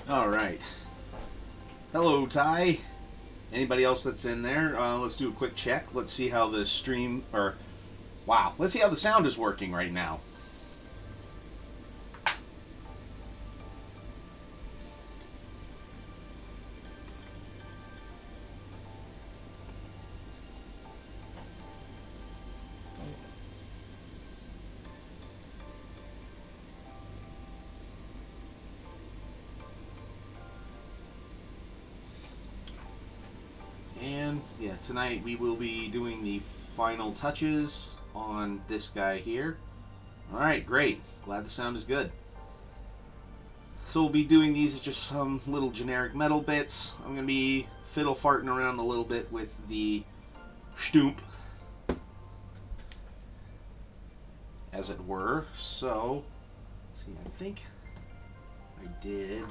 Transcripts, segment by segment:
All right. Hello, Ty. Anybody else that's in there? Let's do a quick check. Let's see how the stream, or wow, let's see how the sound is working right now. And yeah, tonight we will be doing the final touches on this guy here. All right, great. Glad the sound is good. So we'll be doing these as just some little generic metal bits. I'm going to be fiddle farting around a little bit with the Stump, as it were. So, let's see, I think I did.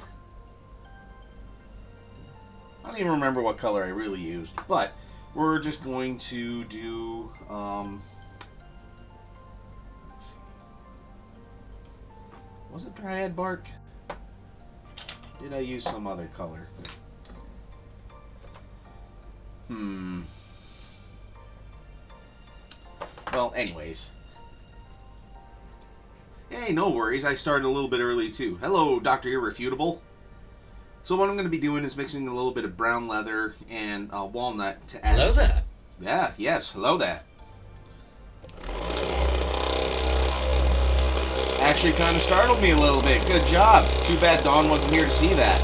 I don't even remember what color I really used, but we're just going to do, let's see. Was it Dryad Bark? Did I use some other color? Well, anyways. Hey, no worries. I started a little bit early, too. Hello, Dr. Irrefutable. So what I'm going to be doing is mixing a little bit of brown leather and walnut to add... Hello there. Yeah, yes, hello there. Actually kind of startled me a little bit. Good job. Too bad Dawn wasn't here to see that.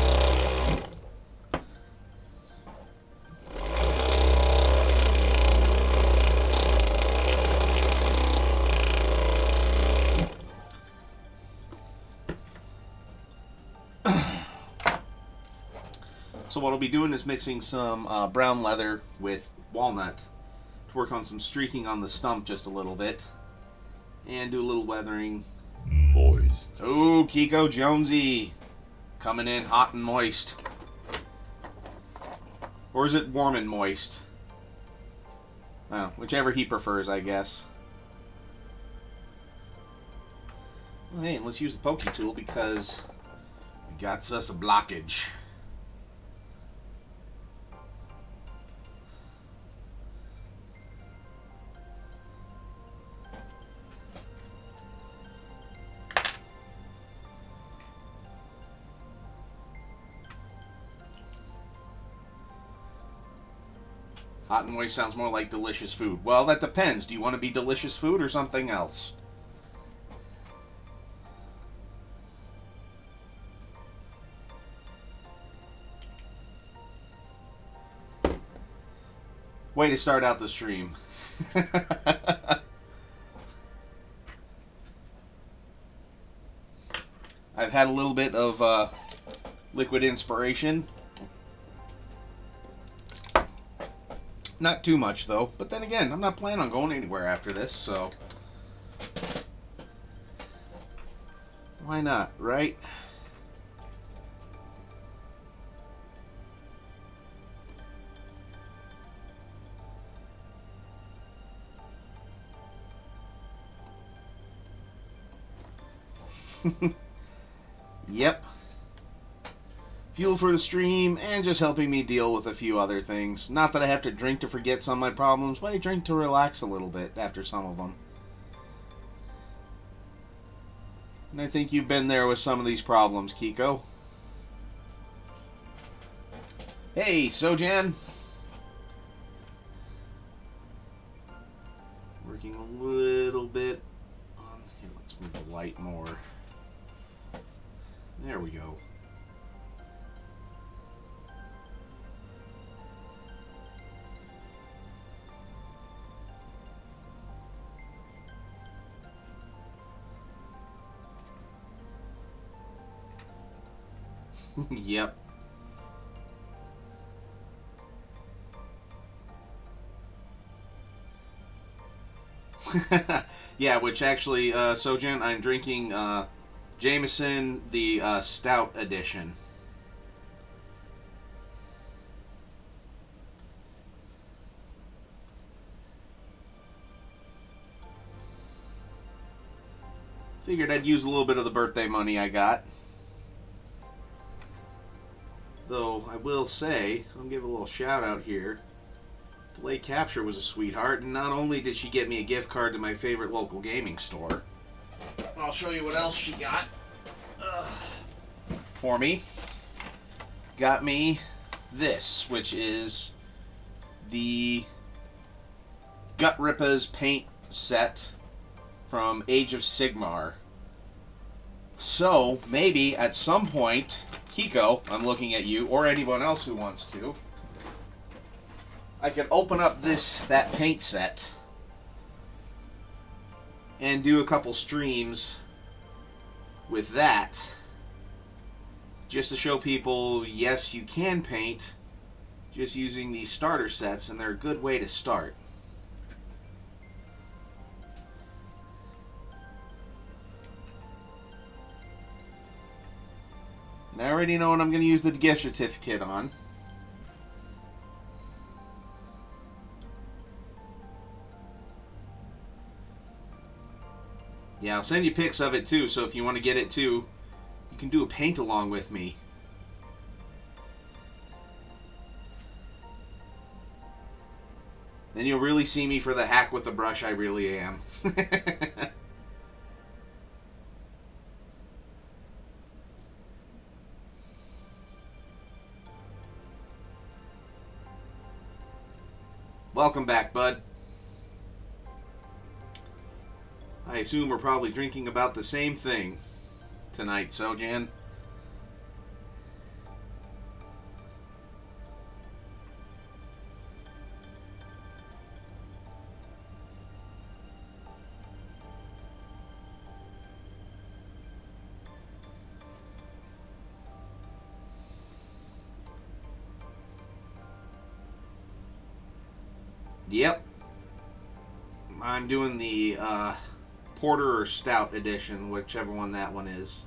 So what I'll be doing is mixing some brown leather with walnut to work on some streaking on the stump just a little bit. And do a little weathering. Moist. Oh, Kiko Jonesy. Coming in hot and moist. Or is it warm and moist? Oh, whichever he prefers, I guess. Well, hey, let's use the pokey tool because we got us a blockage. Hot and moist sounds more like delicious food. Well, that depends. Do you want to be delicious food or something else? Way to start out the stream. I've had a little bit of liquid inspiration. Not too much, though. But then again, I'm not planning on going anywhere after this, so... why not, right? Yep. Fuel for the stream, and just helping me deal with a few other things. Not that I have to drink to forget some of my problems, but I drink to relax a little bit after some of them. And I think you've been there with some of these problems, Kiko. Hey, Sojan. Working a little bit on... Here, let's move the light more. There we go. Yep. Yeah, which actually, Sojan, I'm drinking Jameson, the Stout Edition. Figured I'd use a little bit of the birthday money I got. Though I will say, I'll give a little shout out here. Delay Capture was a sweetheart, and not only did she get me a gift card to my favorite local gaming store, I'll show you what else she got for me. Got me this, which is the Gut Rippa's paint set from Age of Sigmar. So, maybe at some point, Kiko, I'm looking at you, or anyone else who wants to, I could open up that paint set and do a couple streams with that, just to show people, yes, you can paint just using these starter sets, and they're a good way to start. And I already know what I'm going to use the gift certificate on. Yeah, I'll send you pics of it too, so if you want to get it too, you can do a paint along with me. Then you'll really see me for the hack with the brush I really am. Welcome back, bud. I assume we're probably drinking about the same thing tonight, so Jan? Yep. I'm doing the Porter or Stout edition, whichever one that one is.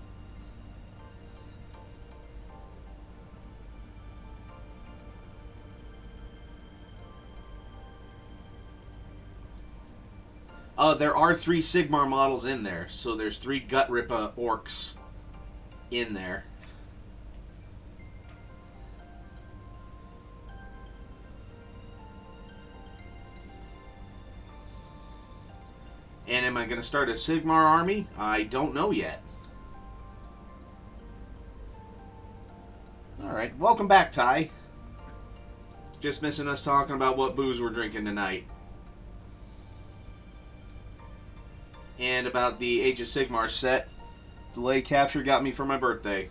There are 3 Sigmar models in there, so there's 3 Gut Rippa orcs in there. And am I going to start a Sigmar army? I don't know yet. Alright, welcome back, Ty. Just missing us talking about what booze we're drinking tonight. And about the Age of Sigmar set. Delay Capture got me for my birthday.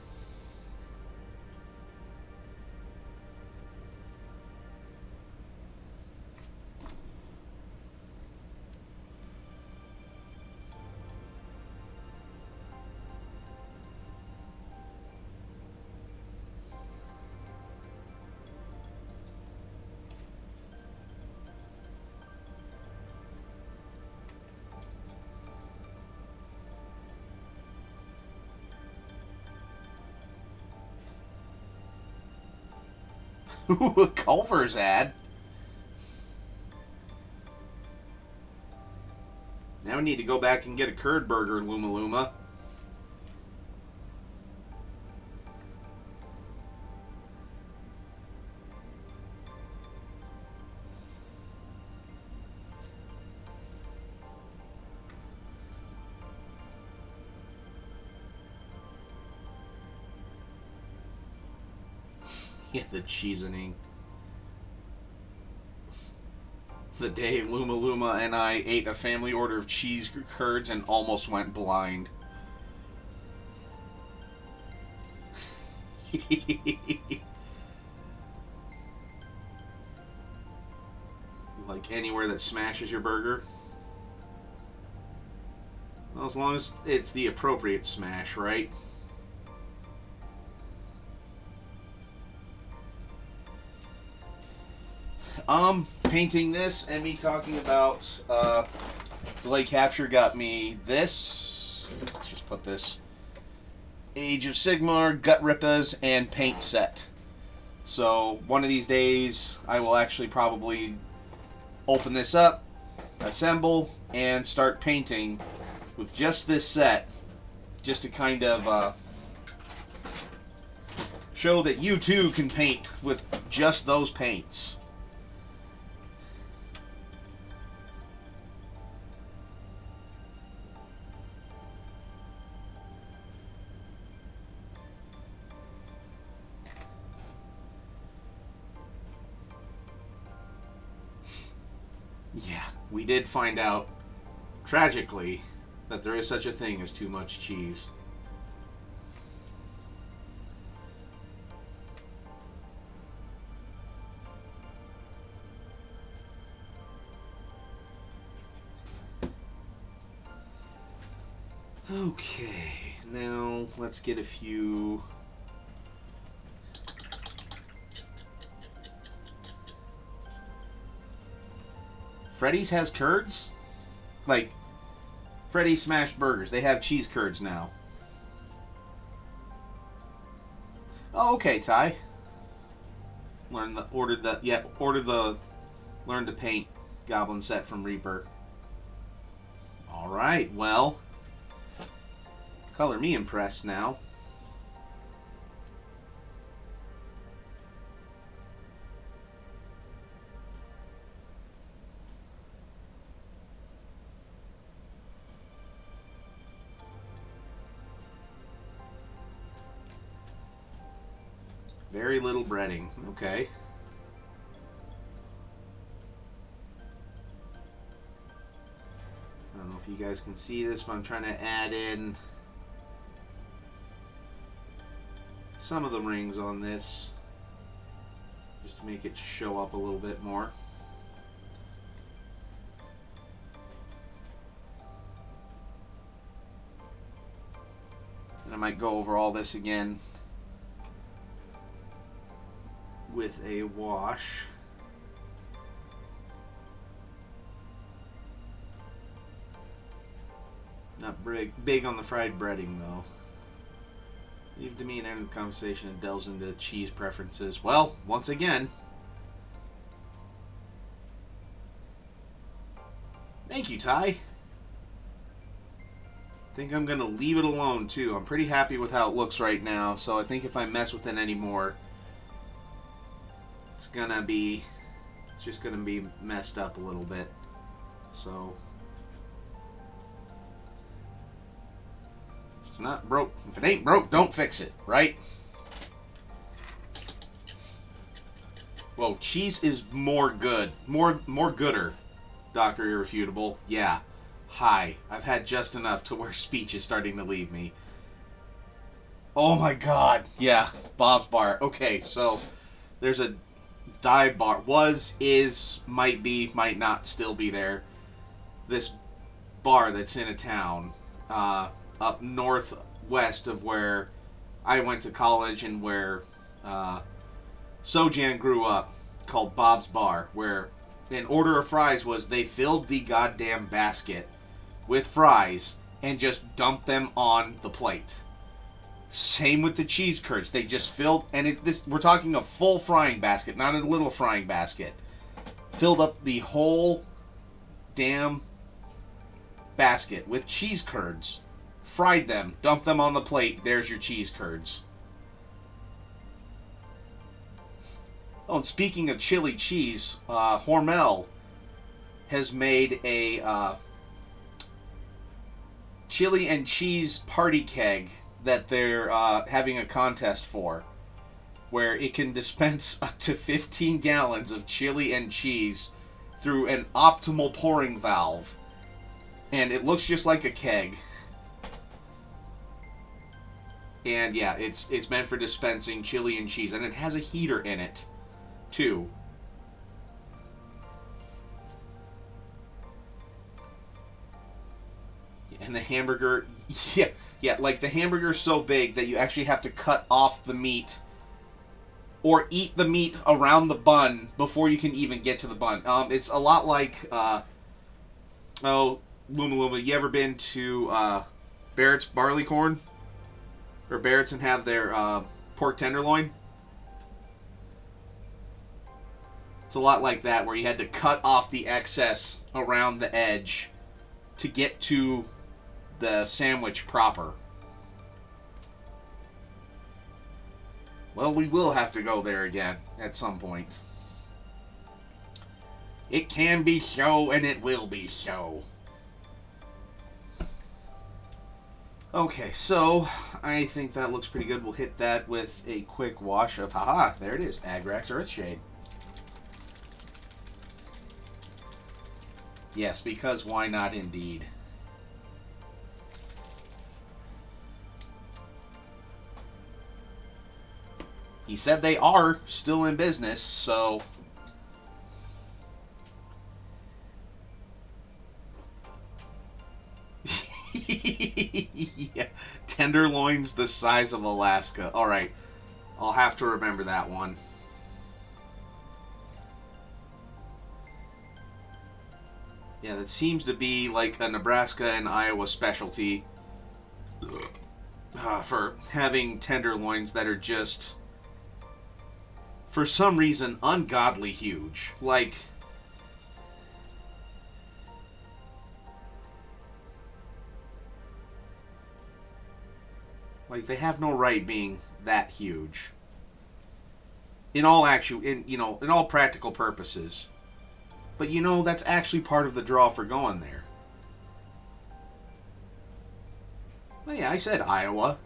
Ooh, a Culver's ad. Now we need to go back and get a curd burger, Luma Luma. Yeah, the cheesening. The day Luma Luma and I ate a family order of cheese curds and almost went blind. Like anywhere that smashes your burger? Well, as long as it's the appropriate smash, right? Painting this and me talking about Delay Capture got me this. Let's just put this Age of Sigmar, Gut Rippas, and paint set. So one of these days I will actually probably open this up, assemble, and start painting with just this set, just to kind of show that you too can paint with just those paints. Yeah, we did find out, tragically, that there is such a thing as too much cheese. Okay, now let's get a few... Freddy's has curds? Like, Freddy's Smash Burgers. They have cheese curds now. Oh, okay, Ty. Learn the Learn to Paint Goblin set from Reaper. Alright, well. Color me impressed now. Very little breading. Okay. I don't know if you guys can see this, but I'm trying to add in some of the rings on this just to make it show up a little bit more. And I might go over all this again with a wash. Not big on the fried breading though. Leave to me an end of the conversation and delves into cheese preferences. Well, once again, thank you, Ty. I think I'm gonna leave it alone too. I'm pretty happy with how it looks right now, so I think if I mess with it anymore, it's just gonna be messed up a little bit. So if it's not broke, if it ain't broke, don't fix it, right? Whoa, cheese is more good, more gooder, Dr. Irrefutable. Yeah. Hi. I've had just enough to where speech is starting to leave me. Oh my god. Yeah, Bob's Bar. Okay, so there's a dive bar. Was, is, might be, might not still be there. This bar that's in a town up northwest of where I went to college and where Sojan grew up, called Bob's Bar, where an order of fries was they filled the goddamn basket with fries and just dumped them on the plate. Same with the cheese curds. They just filled, and we're talking a full frying basket, not a little frying basket. Filled up the whole damn basket with cheese curds. Fried them, dumped them on the plate. There's your cheese curds. Oh, and speaking of chili cheese, Hormel has made a chili and cheese party keg that they're having a contest for, where it can dispense up to 15 gallons of chili and cheese through an optimal pouring valve. And it looks just like a keg. And yeah, it's meant for dispensing chili and cheese, and it has a heater in it too. And the hamburger, yeah, like the hamburger's so big that you actually have to cut off the meat or eat the meat around the bun before you can even get to the bun. It's a lot like, Luma Luma, you ever been to Barrett's Barley Corn? Or Barrett's and have their pork tenderloin? It's a lot like that, where you had to cut off the excess around the edge to get to the sandwich proper. Well, we will have to go there again at some point. It can be so, and it will be so. Okay, so I think that looks pretty good. We'll hit that with a quick wash of, haha, there it is, Agrax Earthshade. Yes, because why not indeed? He said they are still in business, so... Yeah, tenderloins the size of Alaska. Alright, I'll have to remember that one. Yeah, that seems to be like a Nebraska and Iowa specialty for having tenderloins that are just, for some reason, ungodly huge. Like, they have no right being that huge. In all in all practical purposes. But that's actually part of the draw for going there. Well, yeah, I said Iowa.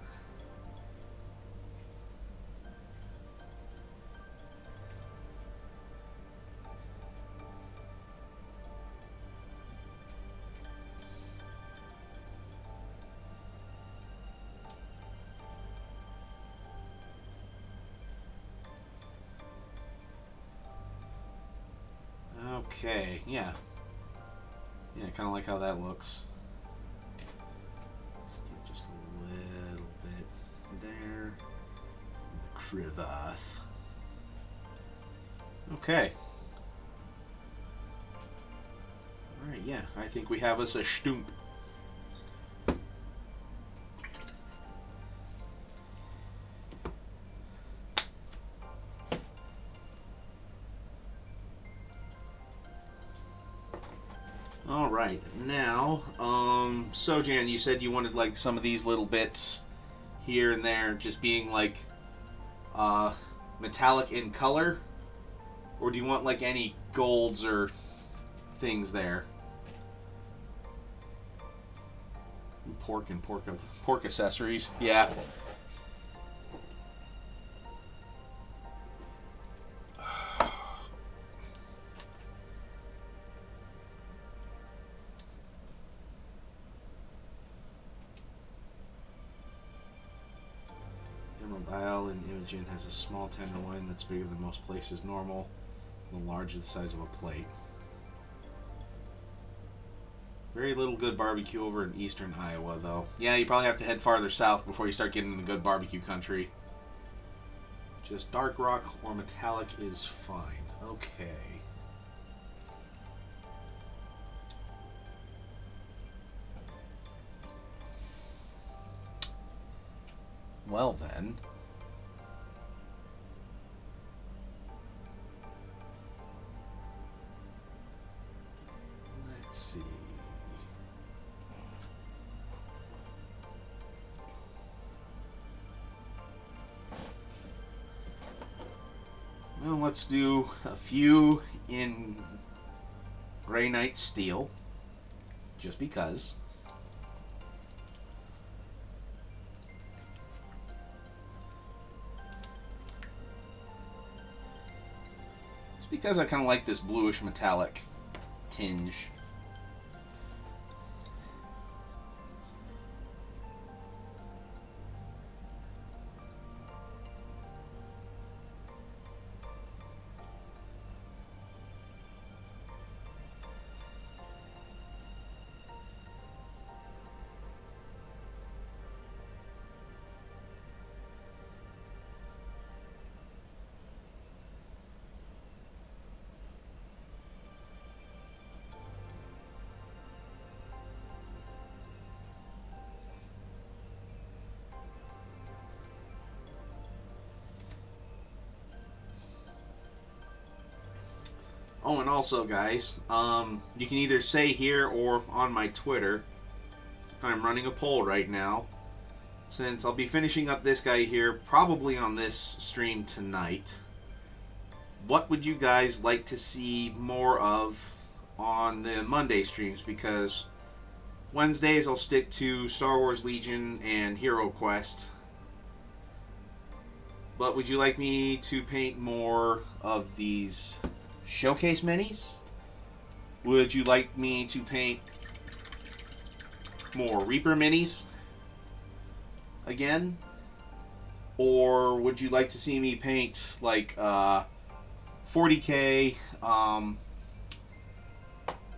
Okay, yeah. Yeah, kind of like how that looks. Just a little bit there. Crevasse. Okay. Alright, yeah. I think we have us a stump. Alright, now, Sojan, you said you wanted, like, some of these little bits here and there just being, like, metallic in color? Or do you want, like, any golds or things there? Pork and pork accessories, yeah. Bile and Imogen has a small tenderloin that's bigger than most places normal, and large as the size of a plate. Very little good barbecue over in eastern Iowa, though. Yeah, you probably have to head farther south before you start getting into good barbecue country. Just dark rock or metallic is fine. Okay. Well then. Let's see. Well, let's do a few in Grey Knight Steel, just because. Just because I kind of like this bluish metallic tinge. Oh, and also, guys, you can either say here or on my Twitter, I'm running a poll right now. since I'll be finishing up this guy here probably on this stream tonight, what would you guys like to see more of on the Monday streams? Because Wednesdays I'll stick to Star Wars Legion and Hero Quest. But would you like me to paint more of these showcase minis? Would you like me to paint more Reaper minis again? Or would you like to see me paint like 40k,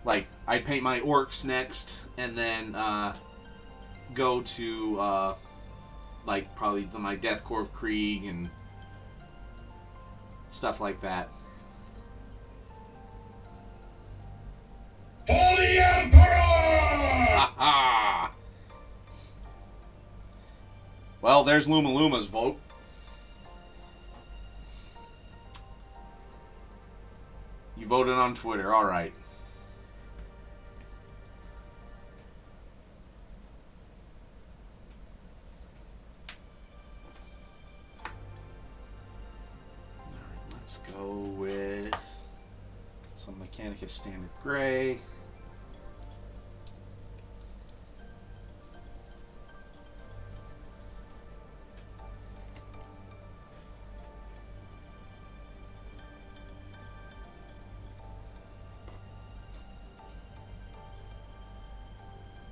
like I'd paint my orcs next and then go to like probably my Deathcore of Krieg and stuff like that. For the Emperor! Ha ha! Well, there's Luma Luma's vote. You voted on Twitter, alright. Let's go with some Mechanicus Standard Gray.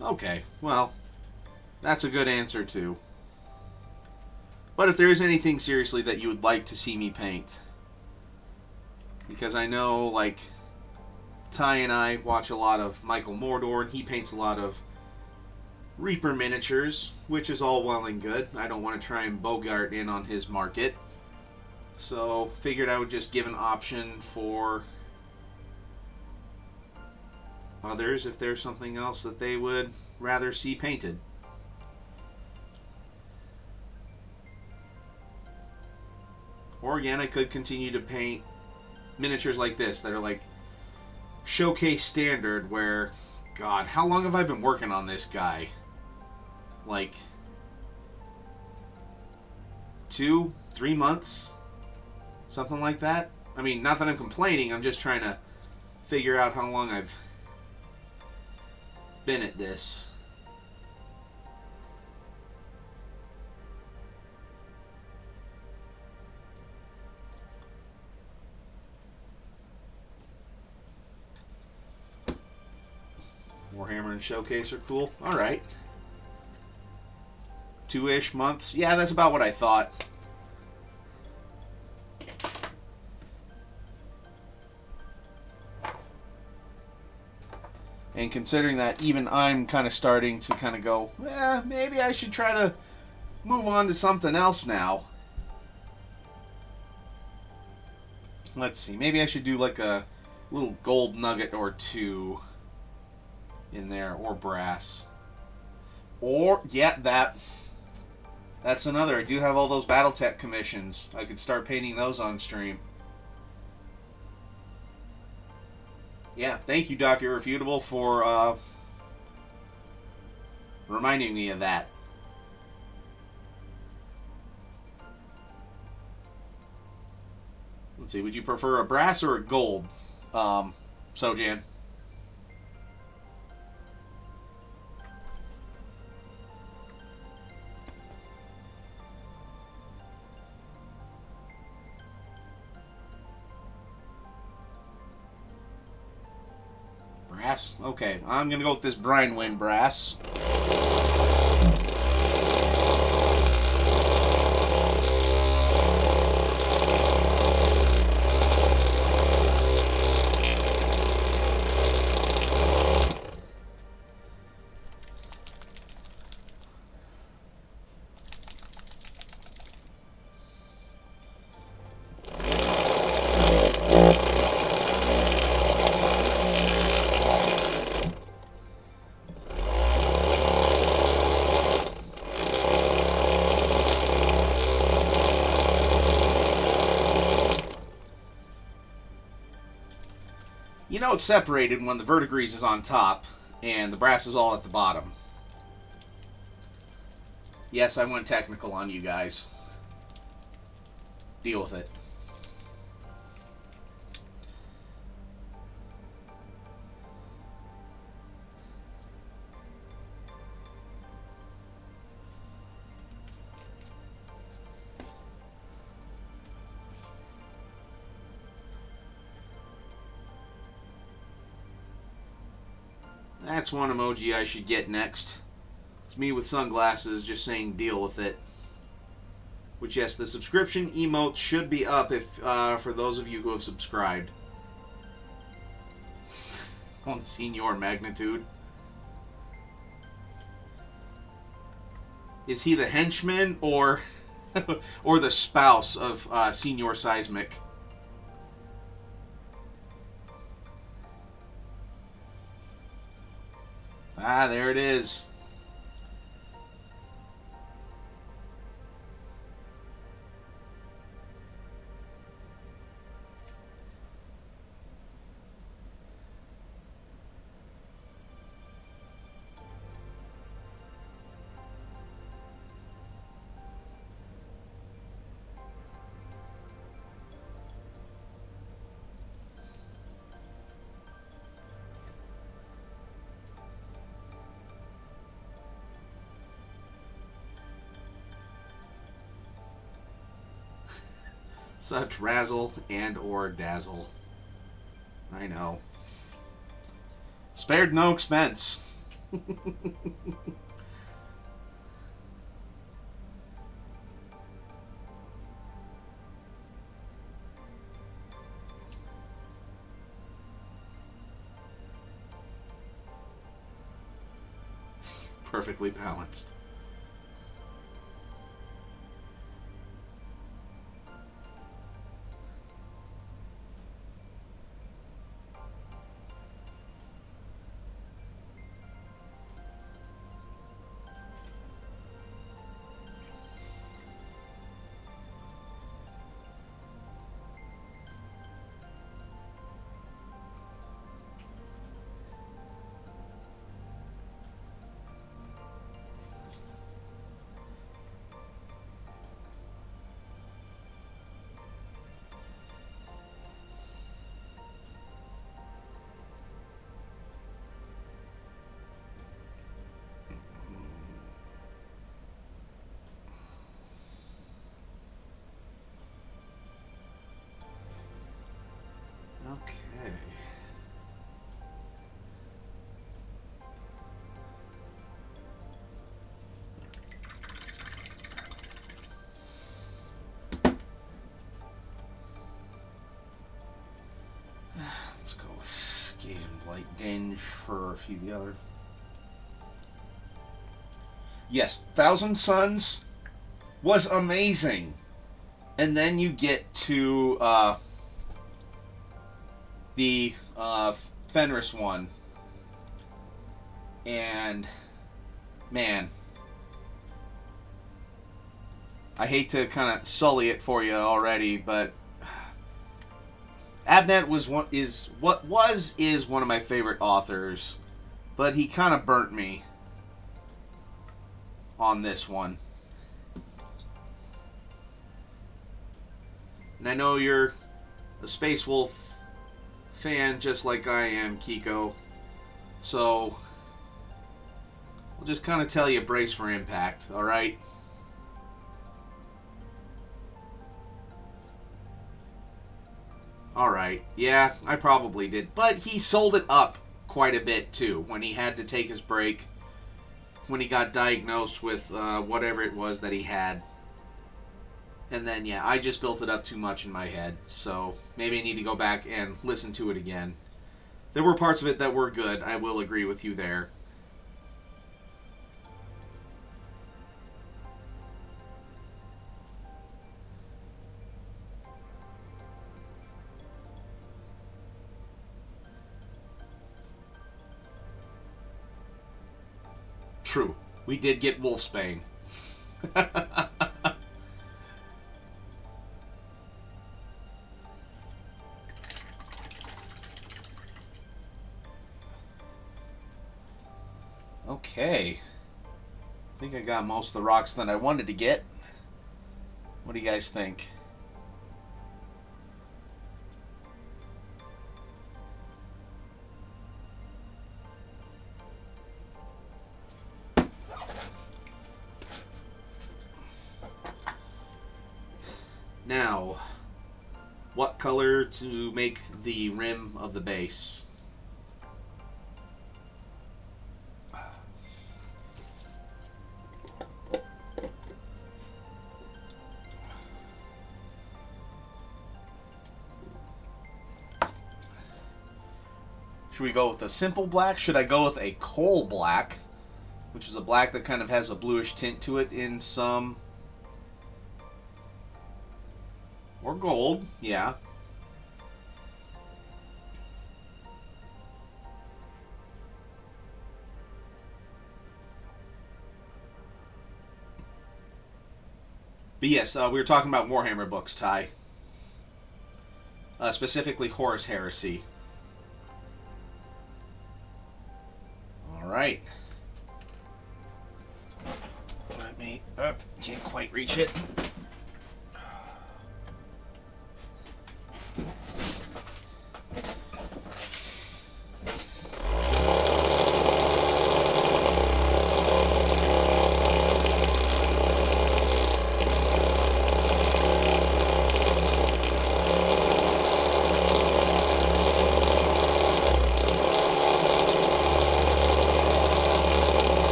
Okay, well, that's a good answer too. But if there is anything seriously that you would like to see me paint, because I know, like, Ty and I watch a lot of Michael Mordor, and he paints a lot of Reaper miniatures, which is all well and good. I don't want to try and bogart in on his market. So, figured I would just give an option for others if there's something else that they would rather see painted. Or again, I could continue to paint miniatures like this that are like showcase standard where, God, how long have I been working on this guy? Like 2, 3 months? Something like that? I mean, not that I'm complaining, I'm just trying to figure out how long I've been at this. Warhammer and Showcase are cool. Alright. 2-ish months. Yeah, that's about what I thought. And considering that even I'm kind of starting to kind of go, maybe I should try to move on to something else now. Let's see. Maybe I should do like a little gold nugget or two in there, or brass. Or, yeah, that's another. I do have all those Battletech commissions. I could start painting those on stream. Yeah, thank you, Dr. Irrefutable, for reminding me of that. Let's see, would you prefer a brass or a gold, Sojan? Brass? Okay, I'm gonna go with this Brinewind brass. You know it's separated when the verdigris is on top and the brass is all at the bottom. Yes, I went technical on you guys. Deal with it. That's one emoji I should get next. It's me with sunglasses just saying deal with it. Which, yes, the subscription emote should be up if for those of you who have subscribed. On Senior Magnitude. Is he the henchman or or the spouse of Senior Seismic? Ah, there it is. Such razzle and or dazzle. I know. Spared no expense. Perfectly balanced. Okay. Let's go with Skaven Blight Dinge for a few of the other. Yes, Thousand Suns was amazing. And then you get to the Fenris one. And, man, I hate to kind of sully it for you already, but Abnett is one of my favorite authors, but he kind of burnt me on this one. And I know you're a Space Wolf fan just like I am, Kiko. So I'll just kind of tell you, brace for impact, alright? Alright, yeah, I probably did. But he sold it up quite a bit, too, when he had to take his break. When he got diagnosed with whatever it was that he had. And then, yeah, I just built it up too much in my head. So maybe I need to go back and listen to it again. There were parts of it that were good. I will agree with you there. True. We did get Wolfsbane. Okay. I think I got most of the rocks that I wanted to get. What do you guys think? Now, what color to make the rim of the base? Should we go with a simple black? Should I go with a coal black, which is a black that kind of has a bluish tint to it in some... Or gold, yeah. But yes, we were talking about Warhammer books, Ty. Specifically Horus Heresy. Alright. Let me... can't quite reach it.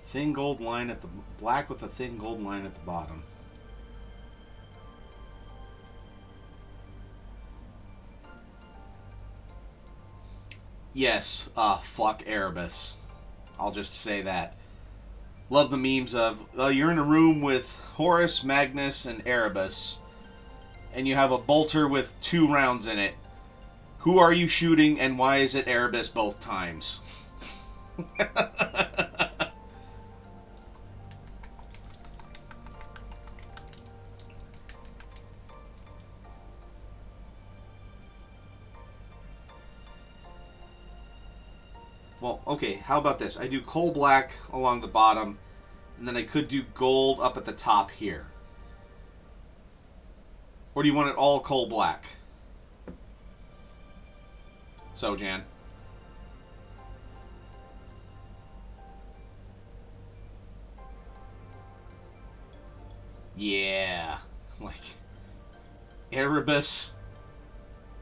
Thin gold line at the black with a thin gold line at the bottom. Yes, fuck Erebus. I'll just say that. Love the memes of you're in a room with Horus, Magnus, and Erebus, and you have a bolter with 2 rounds in it. Who are you shooting, and why is it Erebus both times? Well, okay, how about this? I do coal black along the bottom, and then I could do gold up at the top here. Or do you want it all coal black? So, Jan. Yeah. Like, Erebus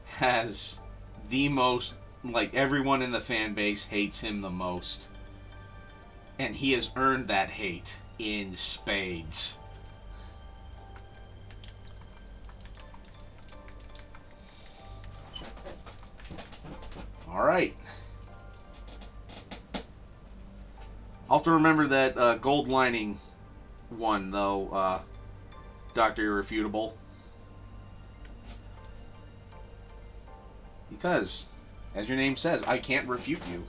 has the most... Like, everyone in the fan base hates him the most. And he has earned that hate in spades. Alright. I'll have to remember that gold lining one, though, Dr. Irrefutable. Because... as your name says, I can't refute you.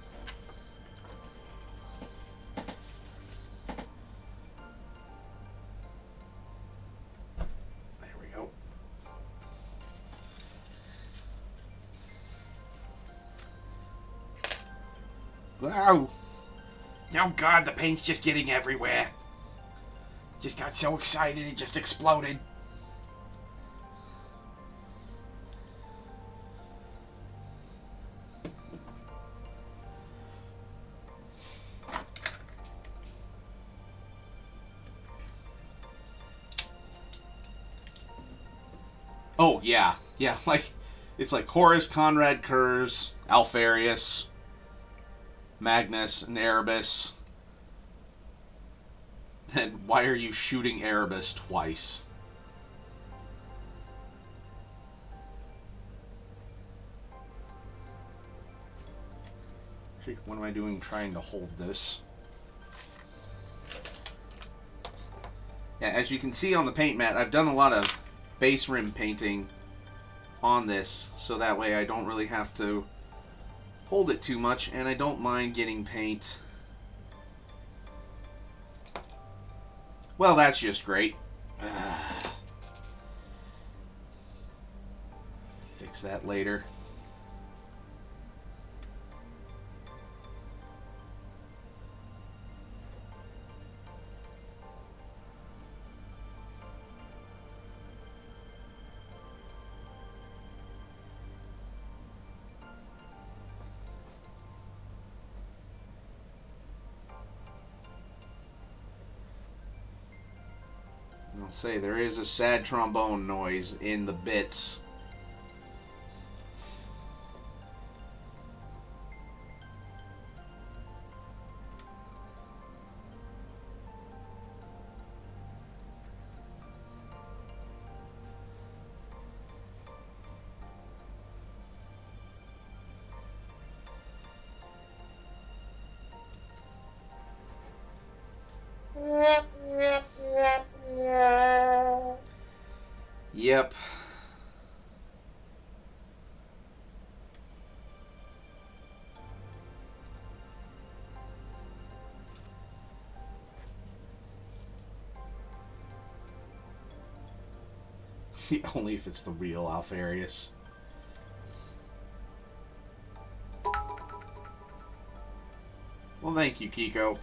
There we go. Wow. Oh God, the paint's just getting everywhere. Just got so excited, it just exploded. Oh, yeah. Yeah, like, it's like Horus, Conrad Kurz, Alfarius, Magnus, and Erebus. Then why are you shooting Erebus twice? Actually, what am I doing trying to hold this? Yeah, as you can see on the paint mat, I've done a lot of base rim painting on this, so that way I don't really have to hold it too much, and I don't mind getting paint. Well, that's just great. Fix that later. I'll say there is a sad trombone noise in the bits. Yep. Only if it's the real Alfarius. Well, thank you, Kiko.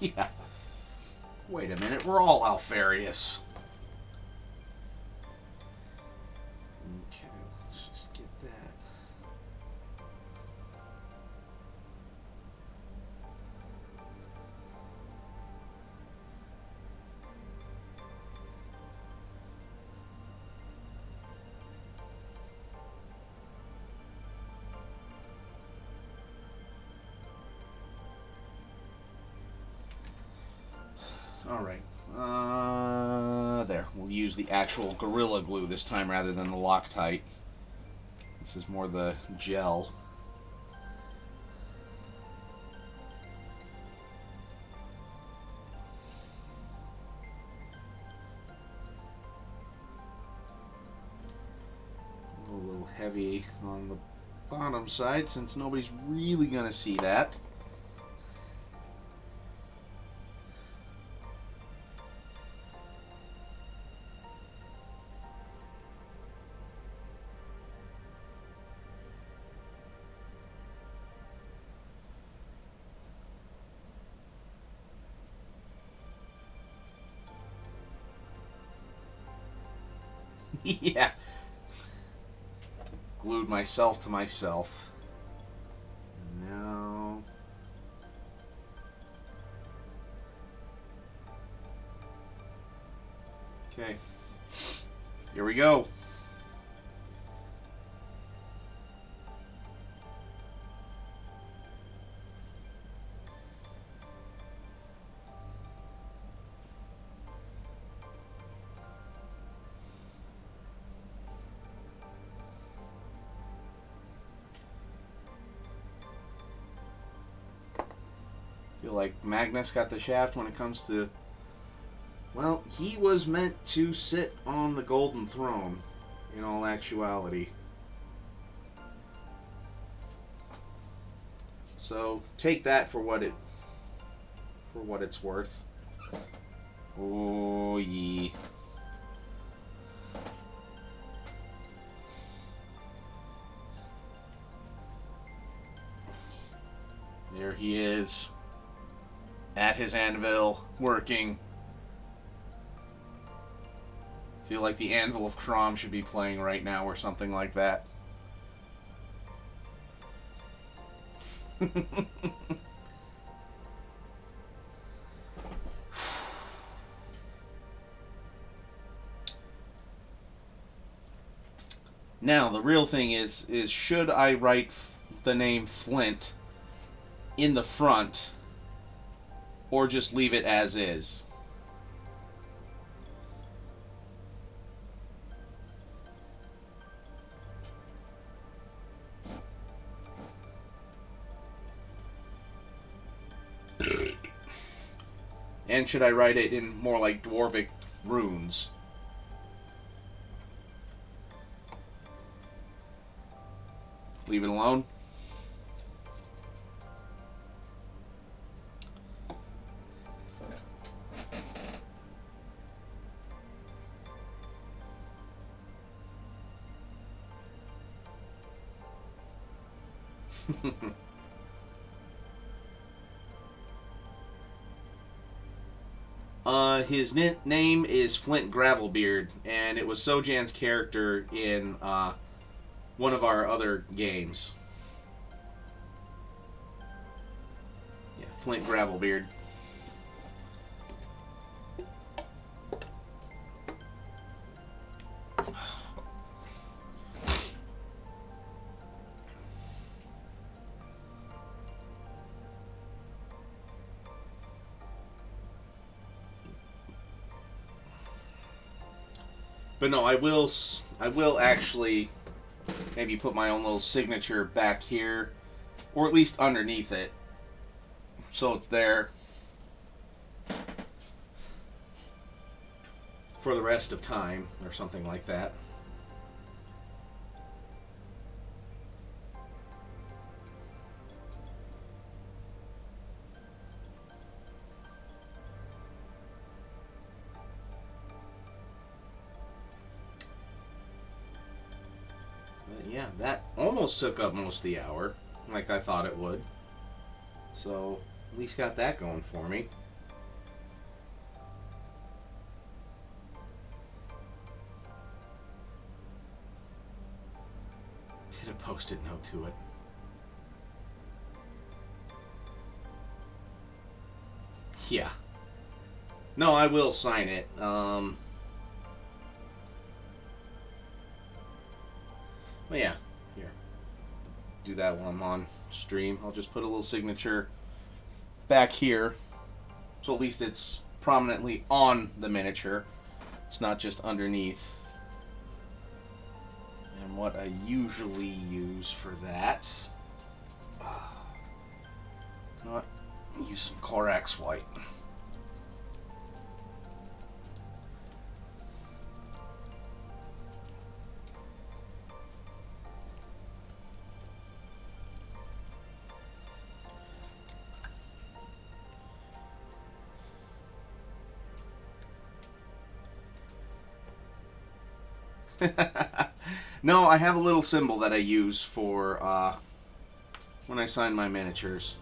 Yeah. Wait a minute, we're all Alfarius. Okay, let's just get that. Alright. There. We'll use the actual Gorilla Glue this time rather than the Loctite. This is more the gel. A little heavy on the bottom side since nobody's really going to see that. Yeah. Glued myself to myself. Now. Okay. Here we go. Feel like Magnus got the shaft when it comes to... Well, he was meant to sit on the golden throne, in all actuality. So, take that for what it's worth. Oh, yeah. There he is. At his anvil, working. Feel like the Anvil of Crom should be playing right now or something like that. Now, the real thing is should I write the name Flint in the front or just leave it as is? And should I write it in more like Dwarvic runes? Leave it alone? His name is Flint Gravelbeard, and it was Sojan's character in one of our other games. Yeah, Flint Gravelbeard. But no, I will actually maybe put my own little signature back here, or at least underneath it, so it's there for the rest of time, or something like that. Yeah, that almost took up most of the hour, like I thought it would. So, at least got that going for me. Hit a post-it note to it. Yeah. No, I will sign it. Well, yeah, here. Do that while I'm on stream. I'll just put a little signature back here, so at least it's prominently on the miniature. It's not just underneath. And what I usually use for that, not use some Corax white. No, I have a little symbol that I use for when I sign my miniatures.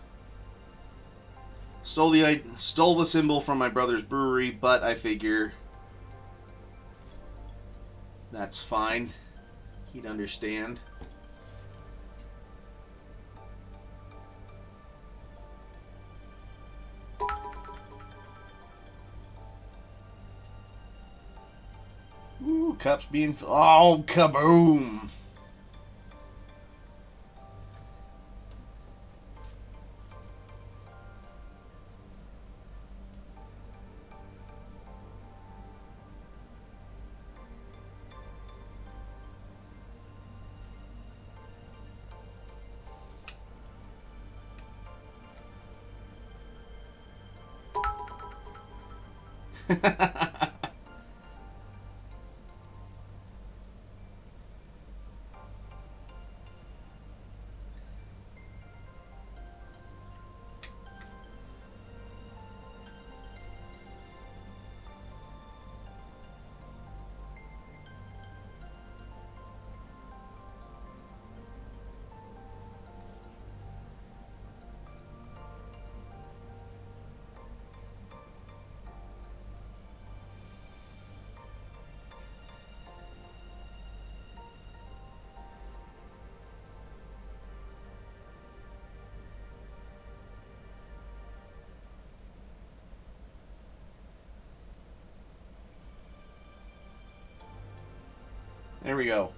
Stole the symbol from my brother's brewery, but I figure that's fine. He'd understand. Ooh, cups being... Oh, kaboom! There we go.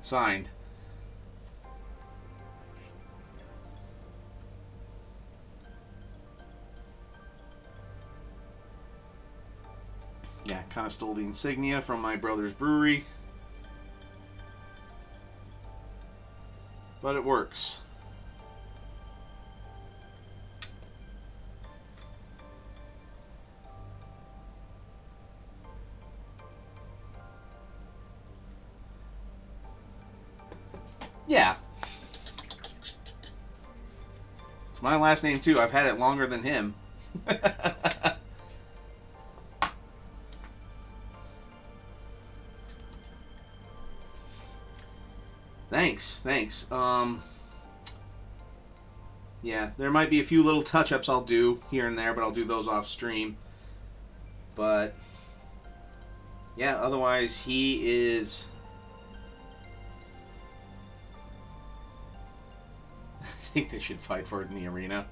Signed. Yeah, kind of stole the insignia from my brother's brewery. But it works. Yeah. It's my last name too. I've had it longer than him. Thanks. Yeah, there might be a few little touch-ups I'll do here and there, but I'll do those off stream. But yeah, otherwise he is. I think they should fight for it in the arena.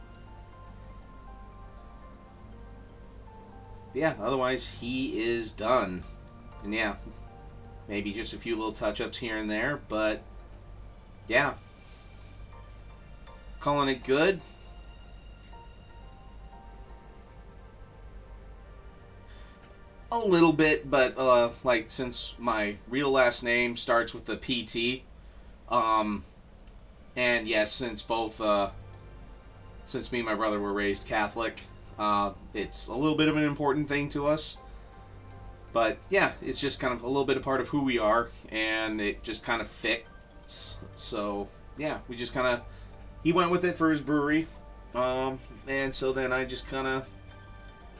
Yeah, otherwise he is done. And yeah, maybe just a few little touch-ups here and there, but yeah. Calling it good. A little bit, but like since my real last name starts with the PT, and yes, since me and my brother were raised Catholic, it's a little bit of an important thing to us. But yeah, it's just kind of a little bit a part of who we are, and it just kind of fits. So yeah, we just kind of, he went with it for his brewery, and so then I just kind of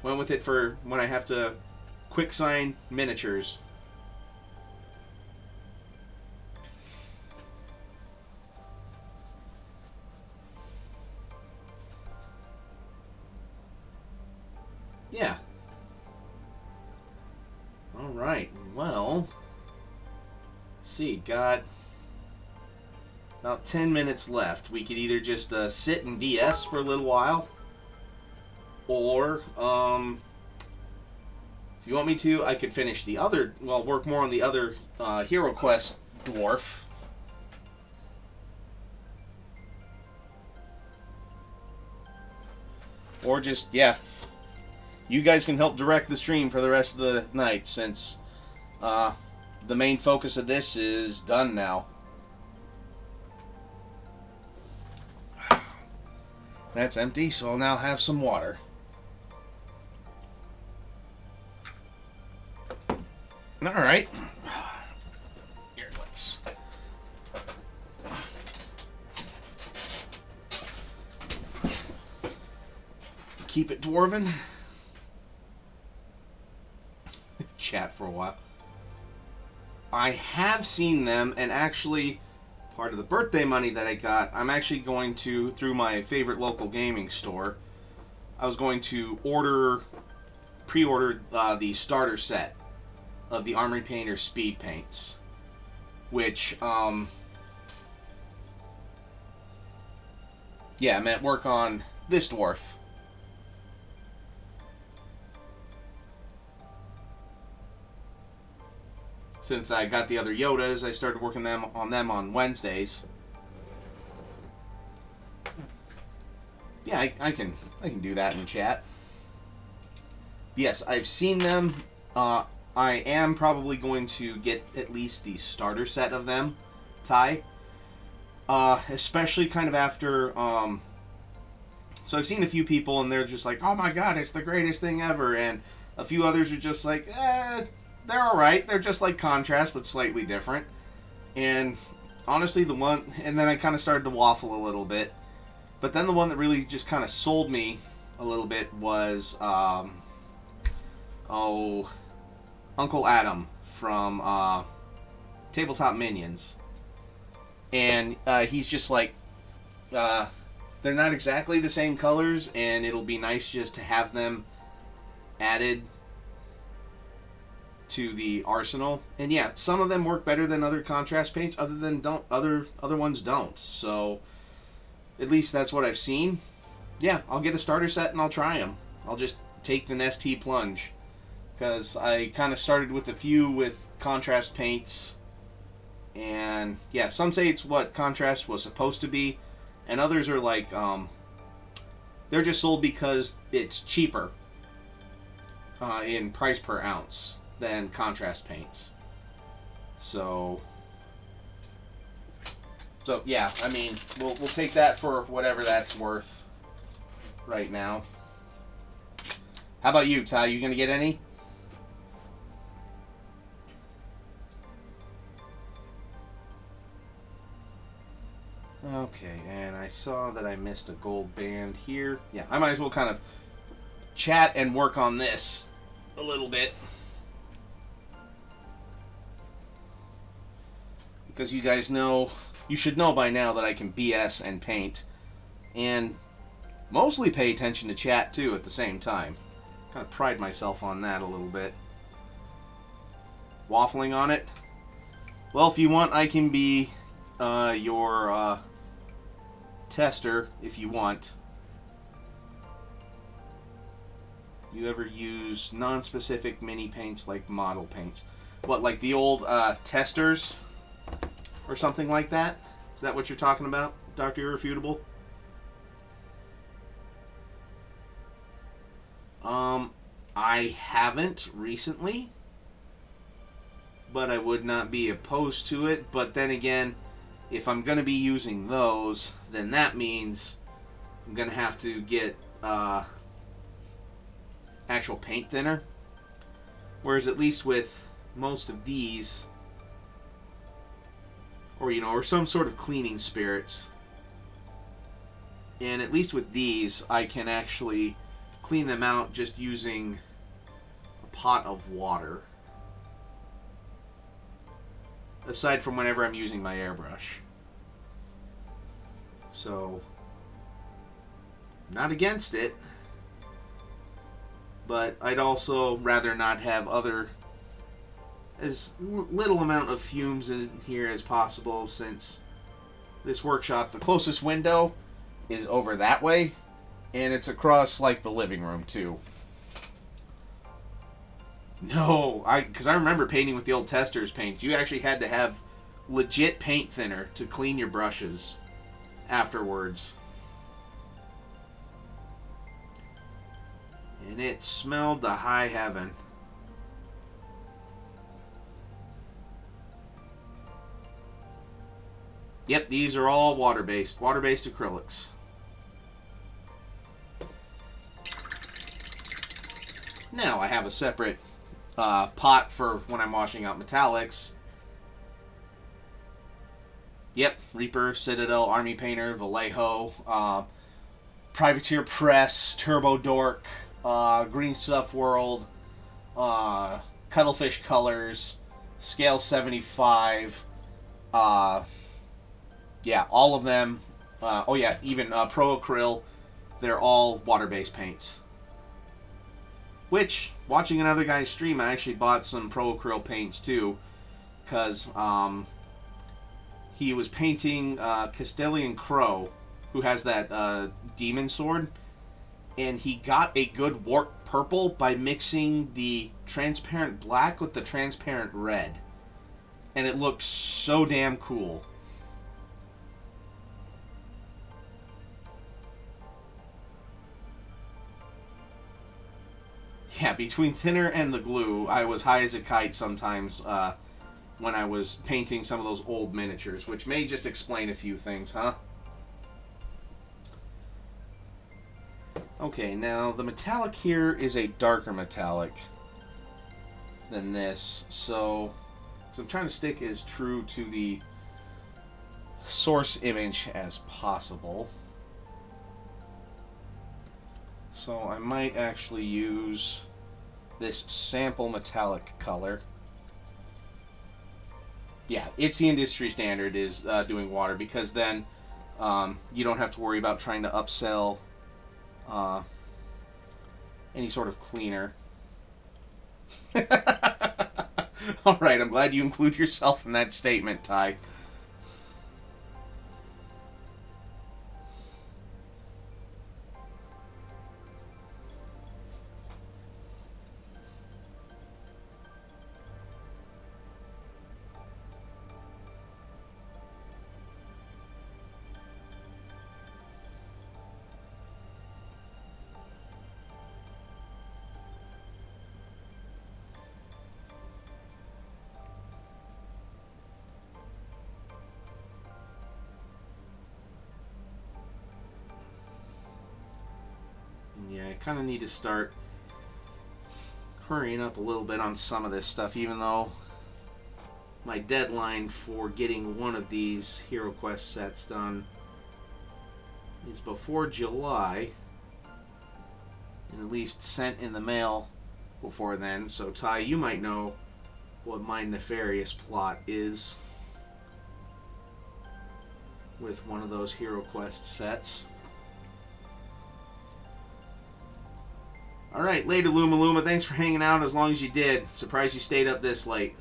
went with it for when I have to quick sign miniatures. Yeah. All right. Well, let's see. Got about 10 minutes left. We could either just sit and DS for a little while, or if you want me to, I could finish the other. Well, work more on the other Hero Quest dwarf. Or just, yeah, you guys can help direct the stream for the rest of the night, since the main focus of this is done now. That's empty, so I'll now have some water. Alright. Here, let's... keep it dwarven. Chat for a while. I have seen them, and actually, part of the birthday money that I got, I'm actually going to, through my favorite local gaming store, I was going to pre-order the starter set of the Armory Painter Speed Paints, which, yeah, I'm at work on this dwarf. Since I got the other Yodas, I started working on them on Wednesdays. Yeah, I can do that in chat. Yes, I've seen them. I am probably going to get at least the starter set of them, Ty. Especially kind of after. So I've seen a few people and they're just like, "Oh my god, it's the greatest thing ever," and a few others are just like, they're alright. They're just like Contrast, but slightly different. And honestly, the one... And then I kind of started to waffle a little bit. But then the one that really just kind of sold me a little bit was... Uncle Adam from Tabletop Minions. And he's just like... they're not exactly the same colors, and it'll be nice just to have them added to the arsenal. And yeah, some of them work better than other contrast paints, other ones don't. So at least that's what I've seen. Yeah, I'll get a starter set and I'll try them. I'll just take the ST plunge, because I kind of started with a few with contrast paints. And yeah, some say it's what contrast was supposed to be, and others are like, they're just sold because it's cheaper in price per ounce than contrast paints. So yeah, I mean, we'll take that for whatever that's worth right now. How about you, Ty? You gonna get any? Okay, and I saw that I missed a gold band here. Yeah, I might as well kind of chat and work on this a little bit. Because you guys know, you should know by now that I can BS and paint. And mostly pay attention to chat too at the same time. Kind of pride myself on that a little bit. Waffling on it? Well, if you want, I can be your tester if you want. You ever use non-specific mini paints like model paints? What, like the old testers or something like that? Is that what you're talking about, Dr. Irrefutable? I haven't recently, but I would not be opposed to it. But then again, if I'm going to be using those, then that means I'm going to have to get actual paint thinner. Whereas at least with most of these, or some sort of cleaning spirits, and at least with these, I can actually clean them out just using a pot of water. Aside from whenever I'm using my airbrush. So, not against it, but I'd also rather not have as little amount of fumes in here as possible, since this workshop, the closest window is over that way, and it's across like the living room too. No, because I remember painting with the old testers paints. You actually had to have legit paint thinner to clean your brushes afterwards. And it smelled to high heaven. Yep, these are all water-based acrylics. Now I have a separate pot for when I'm washing out metallics. Yep, Reaper, Citadel, Army Painter, Vallejo, Privateer Press, Turbo Dork, Green Stuff World, Cuttlefish Colors, Scale 75, yeah, all of them. Oh yeah, even Pro Acryl, they're all water-based paints. Which, watching another guy's stream, I actually bought some Pro Acryl paints too, because he was painting Castilian Crow, who has that demon sword, and he got a good warped purple by mixing the transparent black with the transparent red, and it looked so damn cool. Yeah, between thinner and the glue, I was high as a kite sometimes when I was painting some of those old miniatures, which may just explain a few things, huh? Okay, now the metallic here is a darker metallic than this, so I'm trying to stick as true to the source image as possible. So I might actually use this sample metallic color. Yeah, it's the industry standard is doing water, because then you don't have to worry about trying to upsell any sort of cleaner. Alright, I'm glad you include yourself in that statement, Ty. Yeah, I kind of need to start hurrying up a little bit on some of this stuff, even though my deadline for getting one of these Hero Quest sets done is before July, and at least sent in the mail before then. So Ty, you might know what my nefarious plot is with one of those Hero Quest sets. Alright, later Luma Luma, thanks for hanging out as long as you did. Surprised you stayed up this late.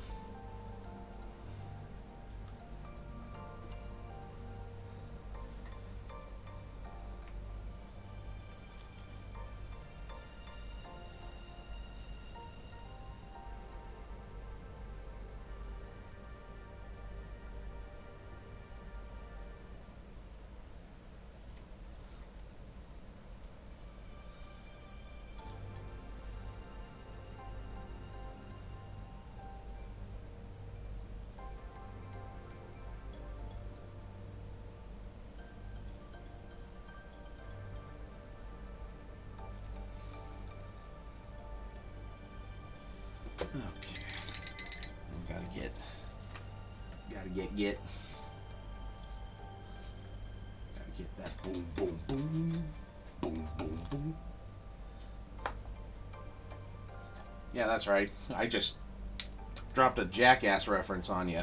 Okay. Gotta get that boom, boom, boom, boom, boom, boom. Yeah, that's right. I just dropped a Jackass reference on you.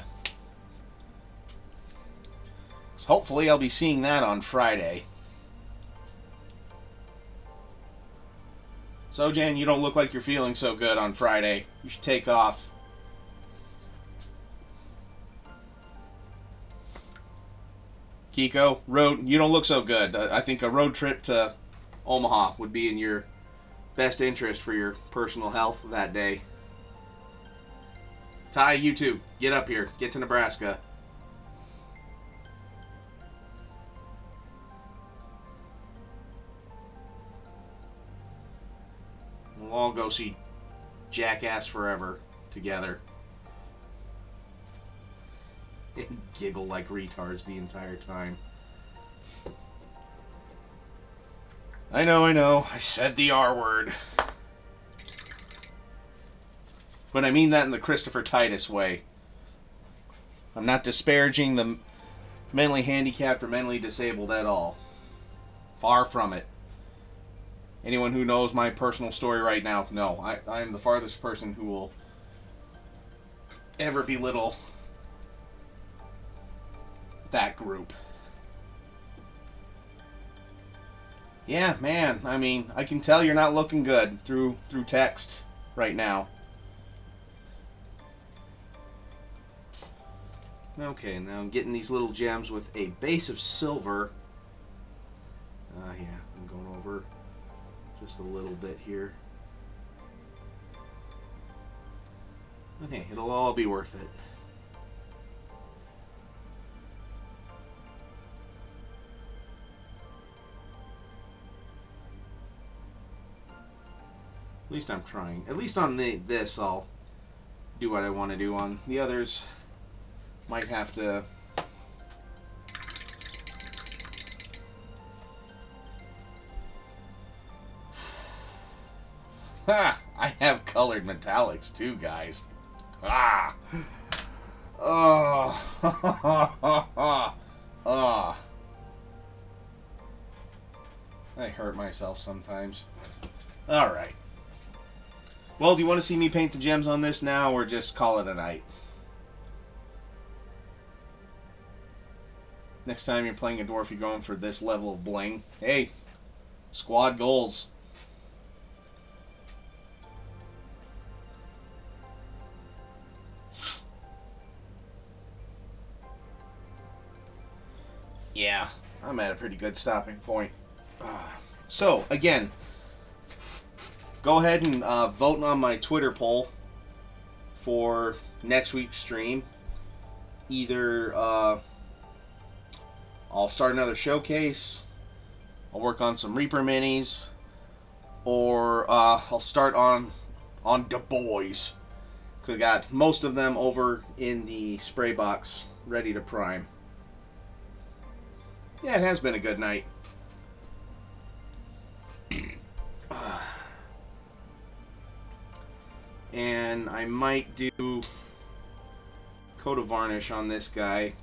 So hopefully I'll be seeing that on Friday. So Jan, you don't look like you're feeling so good on Friday. You should take off. Kiko, you don't look so good. I think a road trip to Omaha would be in your best interest for your personal health that day. Ty, you too. Get up here. Get to Nebraska. We'll all go see Jackass Forever together. And giggle like retards the entire time. I know. I said the R word. But I mean that in the Christopher Titus way. I'm not disparaging the mentally handicapped or mentally disabled at all. Far from it. Anyone who knows my personal story right now, no. I am the farthest person who will ever belittle that group. Yeah, man, I mean, I can tell you're not looking good through text right now. Okay, now I'm getting these little gems with a base of silver. Yeah, I'm going over just a little bit here. Okay, it'll all be worth it. At least I'm trying. At least on this, I'll do what I want to do. On the others, might have to... Ha! I have colored metallics too, guys. Ah! Oh! Oh! I hurt myself sometimes. Alright. Well, do you want to see me paint the gems on this now, or just call it a night? Next time you're playing a dwarf, you're going for this level of bling. Hey, squad goals. Yeah, I'm at a pretty good stopping point. So, again, go ahead and vote on my Twitter poll for next week's stream. Either I'll start another showcase, I'll work on some Reaper minis, or I'll start on Du Bois. Because I got most of them over in the spray box ready to prime. Yeah, it has been a good night. And I might do coat of varnish on this guy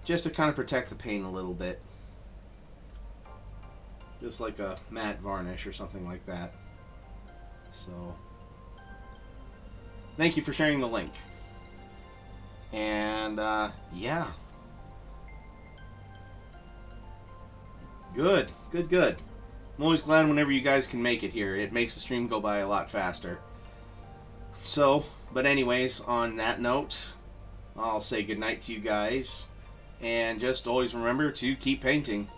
just to kind of protect the paint a little bit. Just like a matte varnish or something like that. So, thank you for sharing the link. And, yeah. Good. I'm always glad whenever you guys can make it here. It makes the stream go by a lot faster. So, but anyways, on that note, I'll say goodnight to you guys. And just always remember to keep painting.